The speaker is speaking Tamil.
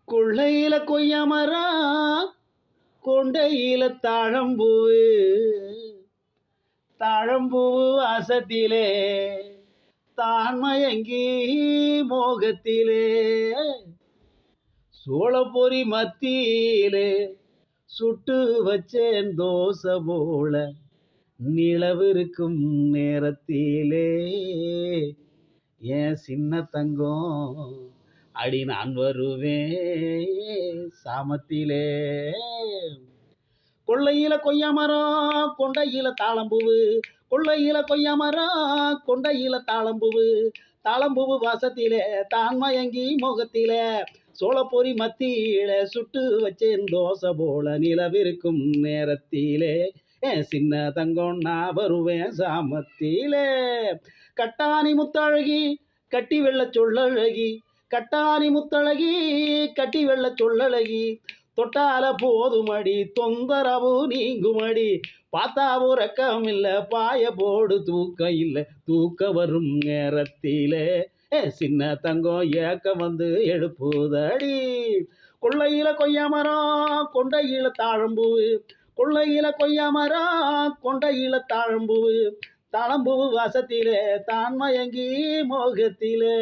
கொள்ளையில கொய்யாமரம், கொண்டையில தாழம்பூவு, தாழம்பூவு வாசத்திலே தான் மயங்கி மோகத்திலே, சோளப்பொறி மத்தியிலே சுட்டு வச்சேன் தோசை போல, நிலவிருக்கும் நேரத்திலே ஏன் சின்ன தங்கம் அடி நான் வருவேன் சாமத்திலே. கொள்ளையில கொய்யாமரம், கொண்டையில தாளம்பூவு, கொள்ளையில கொய்யாமரம், கொண்டையில தாளம்பூவு, தாளம்பூவு வாசத்திலே தான் மயங்கி முகத்திலே, சோளப்பொறி மத்தியில சுட்டு வச்சேன் தோசை போல, நிலவிருக்கும் நேரத்திலே சின்ன தங்கம் நான் வருவேன் சாமத்திலே. கட்டாணி முத்தழகி கட்டி வெள்ள சொல்லழகி, கட்டாணி முத்தழகி கட்டி வெள்ள சொல்லழகி, தொட்டால போதுமடி தொந்தரவு நீங்குமடி, பார்த்தா உறக்கம் இல்ல பாய போடு தூக்கம் இல்ல, தூக்க வரும் நேரத்திலே சின்ன தங்கம் ஏக்க வந்து எழுப்புதடி. கொள்ளையில கொய்யாமரம், கொண்டையில தாழம்பூவு, கொள்ளையில கொய்யாமரம், கொண்டையில தாழம்பூவு, தாழம்பூவு வாசத்திலே தான் மயங்கி மோகத்திலே.